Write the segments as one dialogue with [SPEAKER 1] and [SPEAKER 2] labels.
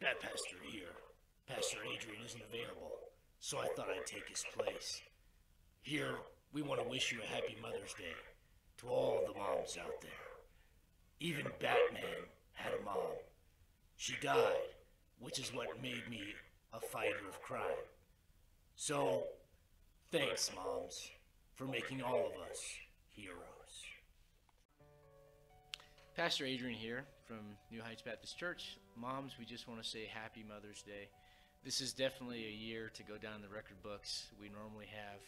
[SPEAKER 1] That pastor here, Pastor Adrian, isn't available, so I thought I'd take his place. Here, we want to wish you a happy Mother's Day to all the moms out there. Even Batman had a mom. She died, which is what made me a fighter of crime. So, thanks, moms, for making all of us heroes.
[SPEAKER 2] Pastor Adrian here from New Heights Baptist Church. Moms, we just want to say Happy Mother's Day. This is definitely a year to go down the record books. We normally have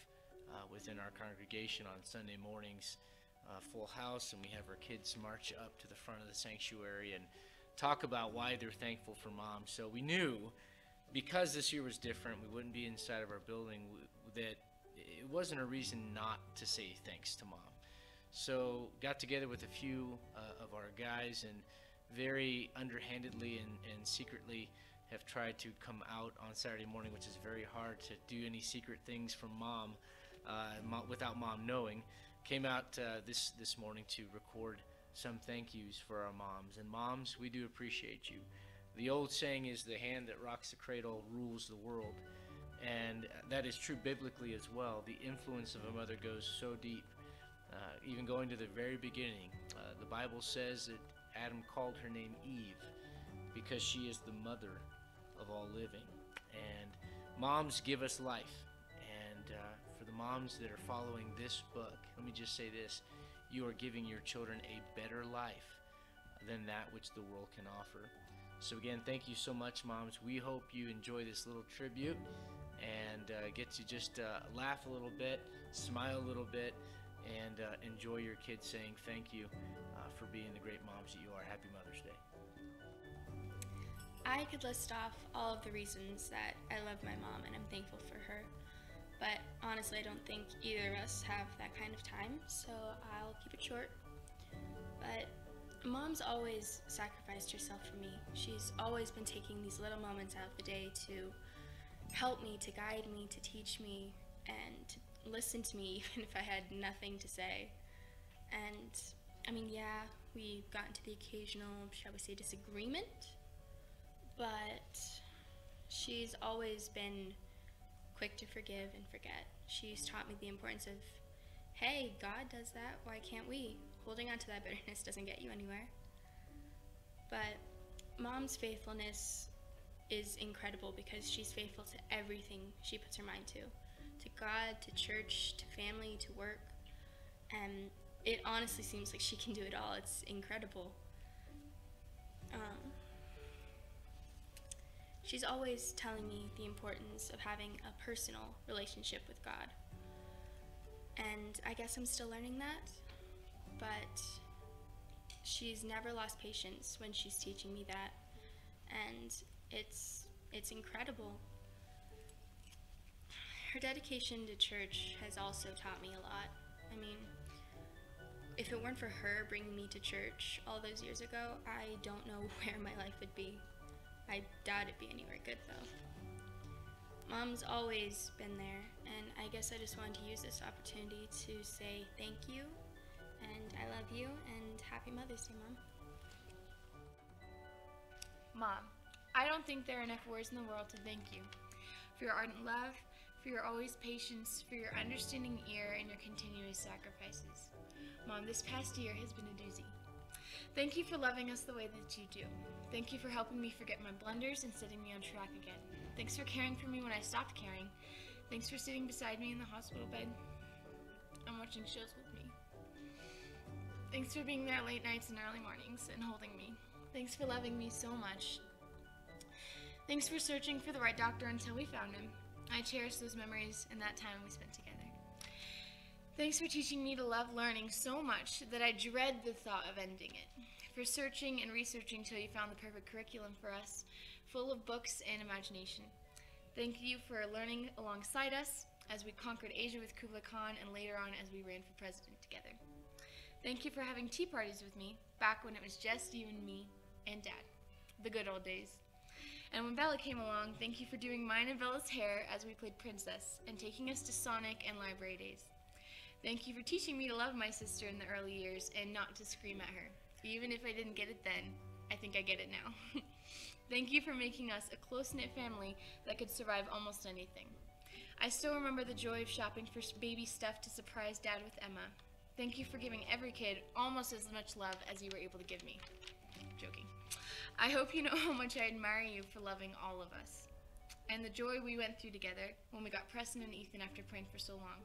[SPEAKER 2] within our congregation on Sunday mornings full house, and we have our kids march up to the front of the sanctuary and talk about why they're thankful for mom. So we knew, because this year was different, we wouldn't be inside of our building, that it wasn't a reason not to say thanks to mom. So got together with a few of our guys and very underhandedly and secretly have tried to come out on Saturday morning, which is very hard to do any secret things from mom without mom knowing. Came out this morning to record some thank yous for our moms. And moms, we do appreciate you. The old saying is, the hand that rocks the cradle rules the world. And that is true biblically as well. The influence of a mother goes so deep. Even going to the very beginning, the Bible says that Adam called her name Eve because she is the mother of all living. And moms give us life. And for the moms that are following this book, let me just say this: you are giving your children a better life than that which the world can offer. So again, thank you so much, moms. We hope you enjoy this little tribute and get to just laugh a little bit, smile a little bit, and enjoy your kids saying thank you for being the great moms that you are. Happy Mother's Day.
[SPEAKER 3] I could list off all of the reasons that I love my mom and I'm thankful for her, but honestly I don't think either of us have that kind of time, so I'll keep it short. But mom's always sacrificed herself for me. She's always been taking these little moments out of the day to help me, to guide me, to teach me, and to listen to me even if I had nothing to say. And I mean, yeah, we got into the occasional, shall we say, disagreement, but she's always been quick to forgive and forget. She's taught me the importance of, hey, God does that, why can't we? Holding on to that bitterness doesn't get you anywhere. But mom's faithfulness is incredible because she's faithful to everything she puts her mind to God, to church, to family, to work, and it honestly seems like she can do it all. It's incredible. She's always telling me the importance of having a personal relationship with God, and I guess I'm still learning that, but she's never lost patience when she's teaching me that, and it's incredible. Her dedication to church has also taught me a lot. I mean, if it weren't for her bringing me to church all those years ago, I don't know where my life would be. I doubt it'd be anywhere good though. Mom's always been there, and I guess I just wanted to use this opportunity to say thank you, and I love you, and happy Mother's Day, Mom.
[SPEAKER 4] Mom, I don't think there are enough words in the world to thank you for your ardent love, for your always patience, for your understanding ear, and your continuous sacrifices. Mom, this past year has been a doozy. Thank you for loving us the way that you do. Thank you for helping me forget my blunders and setting me on track again. Thanks for caring for me when I stopped caring. Thanks for sitting beside me in the hospital bed and watching shows with me. Thanks for being there late nights and early mornings and holding me. Thanks for loving me so much. Thanks for searching for the right doctor until we found him. I cherish those memories and that time we spent together. Thanks for teaching me to love learning so much that I dread the thought of ending it. For searching and researching till you found the perfect curriculum for us, full of books and imagination. Thank you for learning alongside us as we conquered Asia with Kublai Khan and later on as we ran for president together. Thank you for having tea parties with me back when it was just you and me and Dad. The good old days. And when Bella came along, thank you for doing mine and Bella's hair as we played Princess and taking us to Sonic and library days. Thank you for teaching me to love my sister in the early years and not to scream at her. Even if I didn't get it then, I think I get it now. Thank you for making us a close-knit family that could survive almost anything. I still remember the joy of shopping for baby stuff to surprise Dad with Emma. Thank you for giving every kid almost as much love as you were able to give me. Joking. I hope you know how much I admire you for loving all of us, and the joy we went through together when we got Preston and Ethan after praying for so long.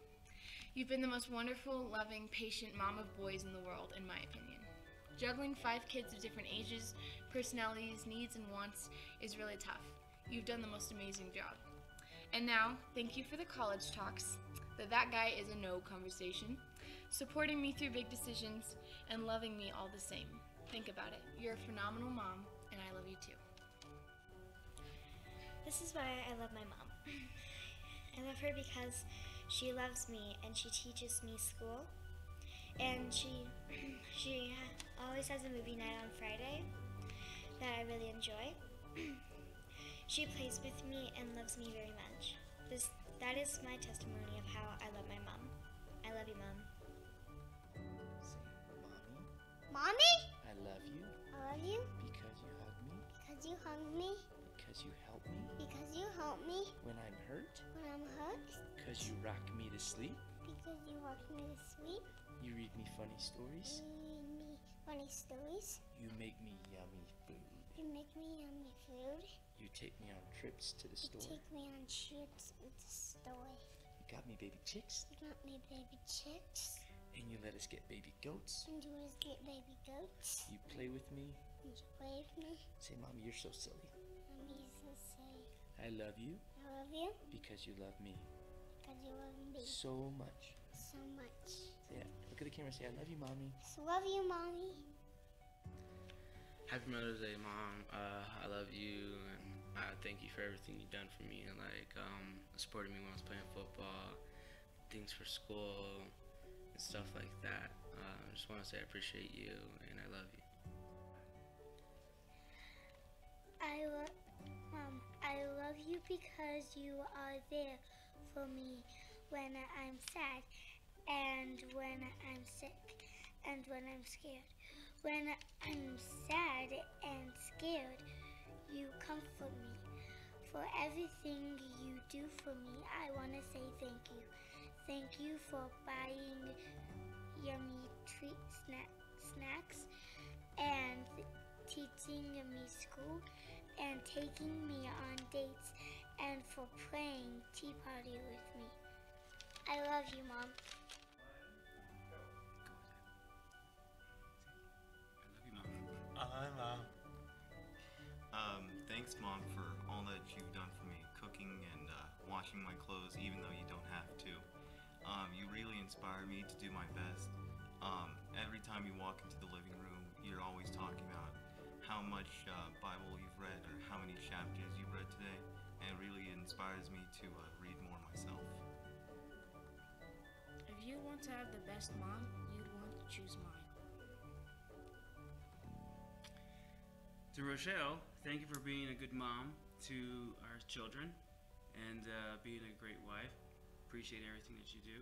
[SPEAKER 4] You've been the most wonderful, loving, patient mom of boys in the world, in my opinion. Juggling 5 kids of different ages, personalities, needs, and wants is really tough. You've done the most amazing job. And now, thank you for the college talks, that guy is a no conversation, supporting me through big decisions, and loving me all the same. Think about it. You're a phenomenal mom, and I love you too.
[SPEAKER 5] This is why I love my mom. I love her because she loves me and she teaches me school. And she always has a movie night on Friday that I really enjoy. She plays with me and loves me very much. That is my testimony of how I love my mom. I love you, Mom.
[SPEAKER 2] Say, Mommy,
[SPEAKER 5] Mommy?
[SPEAKER 2] I love you
[SPEAKER 5] I love you
[SPEAKER 2] because you hug me,
[SPEAKER 5] because you hug me,
[SPEAKER 2] because you help me
[SPEAKER 5] because you help me
[SPEAKER 2] when I'm hurt,
[SPEAKER 5] when I'm hurt,
[SPEAKER 2] because you rock me to sleep,
[SPEAKER 5] because you rock me to sleep,
[SPEAKER 2] you read me funny stories,
[SPEAKER 5] you read me funny stories,
[SPEAKER 2] you make me yummy food,
[SPEAKER 5] you make me yummy food,
[SPEAKER 2] you take me on trips to the
[SPEAKER 5] you
[SPEAKER 2] store,
[SPEAKER 5] take me on trips to the store,
[SPEAKER 2] you got me baby chicks,
[SPEAKER 5] you got me baby chicks,
[SPEAKER 2] and you let us get baby goats,
[SPEAKER 5] and you always get baby goats,
[SPEAKER 2] you play with me.
[SPEAKER 5] and you play with me.
[SPEAKER 2] Say, Mommy, you're so silly.
[SPEAKER 5] Mommy used to say,
[SPEAKER 2] I love you
[SPEAKER 5] I love you
[SPEAKER 2] because you love me
[SPEAKER 5] because you love me
[SPEAKER 2] so much.
[SPEAKER 5] so much.
[SPEAKER 2] Say it. Look at the camera and say, I love you, Mommy.
[SPEAKER 5] So love you, Mommy.
[SPEAKER 6] Happy Mother's Day, Mom. I love you, and I thank you for everything you've done for me, and supporting me when I was playing football, things for school, and stuff like that. I just want to say I appreciate you, and I love you.
[SPEAKER 5] Mom, I love you because you are there for me when I'm sad and when I'm sick and when I'm scared. When I'm sad and scared, you comfort me. For everything you do for me, I want to say thank you. Thank you for buying yummy snacks and teaching me school and taking me on dates and for playing tea party with me. I love you, Mom.
[SPEAKER 7] Hi, Mom.
[SPEAKER 8] Thanks, Mom, for all that you've done for me, cooking and washing my clothes, even though you don't have to. You really inspire me to do my best. Every time you walk into the living room, you're always talking about how much Bible you've read or how many chapters you've read today, and it really inspires me to read more myself.
[SPEAKER 9] If you want to have the best mom, you'd want to choose mine.
[SPEAKER 10] To Rochelle, thank you for being a good mom to our children and being a great wife. Appreciate everything that you do.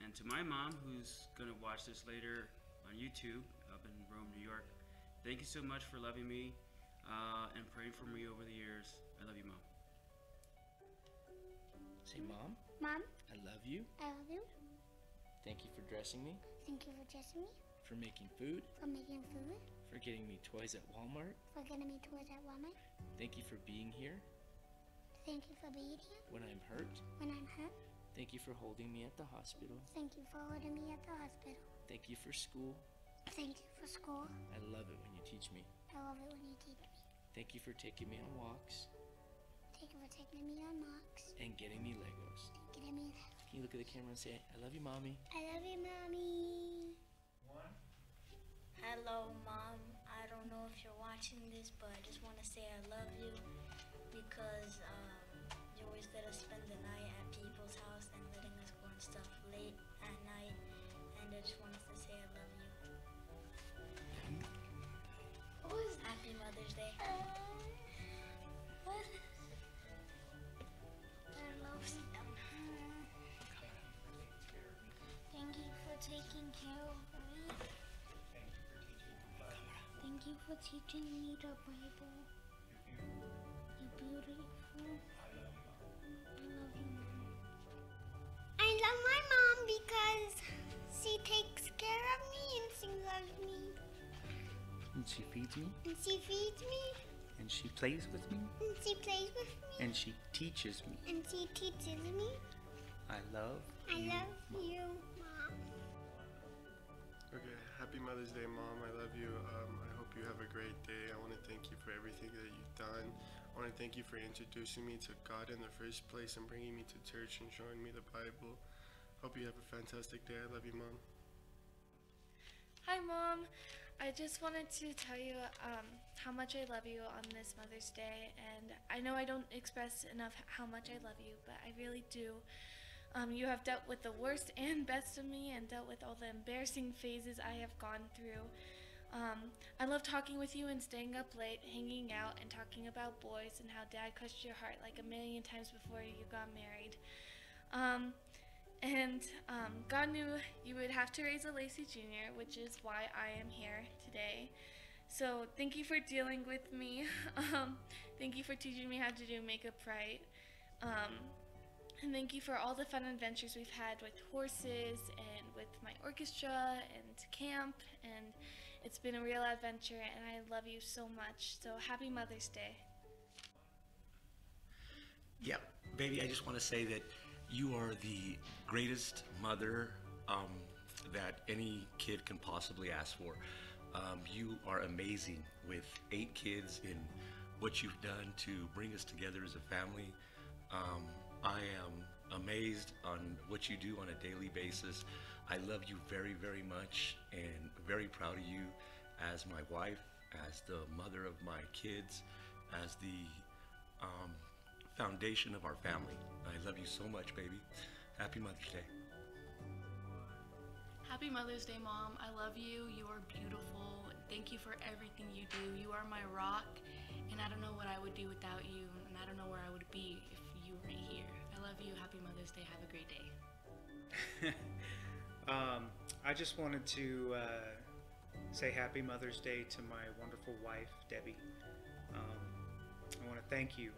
[SPEAKER 10] And to my mom, who's going to watch this later on YouTube up in Rome, New York, thank you so much for loving me and praying for me over the years. I love you, Mom.
[SPEAKER 2] Say, Mom,
[SPEAKER 5] Mom,
[SPEAKER 2] I love you.
[SPEAKER 5] I love you.
[SPEAKER 2] Thank you for dressing me,
[SPEAKER 5] Thank you for dressing me,
[SPEAKER 2] for making food,
[SPEAKER 5] for making food,
[SPEAKER 2] for getting me toys at Walmart.
[SPEAKER 5] for getting me toys at Walmart.
[SPEAKER 2] Thank you for being here
[SPEAKER 5] Thank you for being here
[SPEAKER 2] when I'm hurt.
[SPEAKER 5] when I'm hurt.
[SPEAKER 2] Thank you for holding me at the hospital.
[SPEAKER 5] Thank you for holding me at the hospital.
[SPEAKER 2] Thank you for school.
[SPEAKER 5] Thank you for school.
[SPEAKER 2] I love it when you teach me.
[SPEAKER 5] I love it when you teach me.
[SPEAKER 2] Thank you for taking me on walks
[SPEAKER 5] Thank you for taking me on walks.
[SPEAKER 2] and getting me Legos.
[SPEAKER 5] Getting me.
[SPEAKER 2] Can you look at the camera and say, I love you, Mommy?
[SPEAKER 5] I love you, Mommy.
[SPEAKER 11] Hello, Mom. I don't know if you're watching this, but I just want to say I love you because you always let us spend the night at people's house and letting us go and stuff late at night. And I just wanted to say I love you. Happy Mother's Day.
[SPEAKER 5] What? I love them. Thank you for taking care of me. Thank you for teaching me the Bible.
[SPEAKER 12] feeds me.
[SPEAKER 5] And she feeds me.
[SPEAKER 12] And she plays with me.
[SPEAKER 5] And she plays with me.
[SPEAKER 12] And she teaches me.
[SPEAKER 5] And she teaches me.
[SPEAKER 12] I love
[SPEAKER 5] I
[SPEAKER 12] you.
[SPEAKER 5] love you, Mom.
[SPEAKER 13] Okay, happy Mother's Day, Mom. I love you. I hope you have a great day. I want to thank you for everything that you've done. I want to thank you for introducing me to God in the first place and bringing me to church and showing me the Bible. Hope you have a fantastic day. I love you, Mom.
[SPEAKER 4] Hi, Mom. I just wanted to tell you how much I love you on this Mother's Day, and I know I don't express enough how much I love you, but I really do. You have dealt with the worst and best of me and dealt with all the embarrassing phases I have gone through. I love talking with you and staying up late, hanging out, and talking about boys and how Dad crushed your heart like a million times before you got married. God knew you would have to raise a Lacey Jr., which is why I am here today. So thank you for dealing with me. Thank you for teaching me how to do makeup right. And thank you for all the fun adventures we've had with horses and with my orchestra and camp, and it's been a real adventure, and I love you so much. So happy Mother's Day.
[SPEAKER 12] Yeah, baby, I just want to say that you are the greatest mother that any kid can possibly ask for. You are amazing with 8 kids in what you've done to bring us together as a family. I am amazed on what you do on a daily basis. I love you very, very much and very proud of you as my wife, as the mother of my kids, as the foundation of our family. I love you so much, baby. Happy Mother's Day.
[SPEAKER 14] Happy Mother's Day, Mom. I love you. You are beautiful. Thank you for everything you do. You are my rock, and I don't know what I would do without you, and I don't know where I would be if you weren't here. I love you. Happy Mother's Day. Have a great day.
[SPEAKER 15] I just wanted to say Happy Mother's Day to my wonderful wife, Debbie. I want to thank you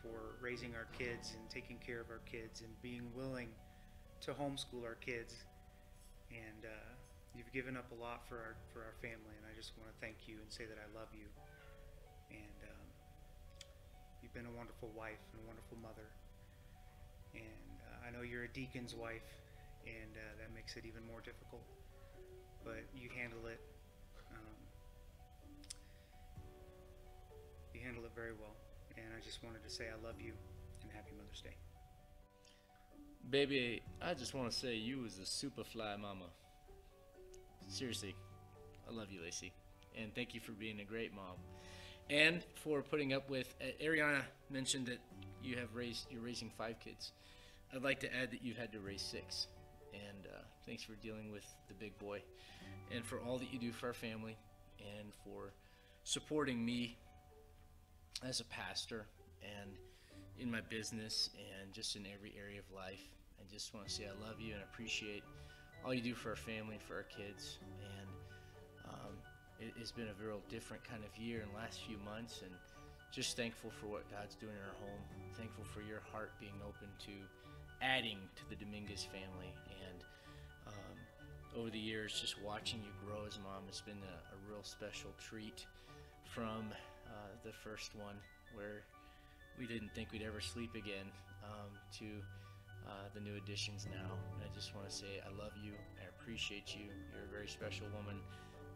[SPEAKER 15] for raising our kids and taking care of our kids and being willing to homeschool our kids. And you've given up a lot for our family, and I just want to thank you and say that I love you. And you've been a wonderful wife and a wonderful mother. And I know you're a deacon's wife, and that makes it even more difficult. But you handle it. You handle it very well. And I just wanted to say I love you and Happy Mother's Day.
[SPEAKER 2] Baby, I just want to say you was a super fly mama. Seriously, I love you, Lacey. And thank you for being a great mom. And for putting up with, Ariana mentioned that you're raising 5 kids. I'd like to add that you've had to raise 6. And thanks for dealing with the big boy. And for all that you do for our family. And for supporting me as a pastor and in my business and just in every area of life. I just want to say I love you and appreciate all you do for our family, for our kids. And it's been a real different kind of year in the last few months, and just thankful for what God's doing in our home. Thankful for your heart being open to adding to the Dominguez family. And over the years, just watching you grow as a mom has been a real special treat, from the first one where we didn't think we'd ever sleep again, to the new additions now. And I just want to say I love you, I appreciate you, you're a very special woman.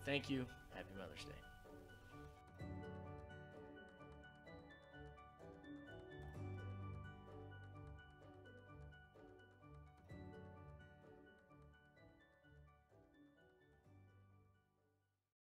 [SPEAKER 2] Thank you. Happy Mother's Day.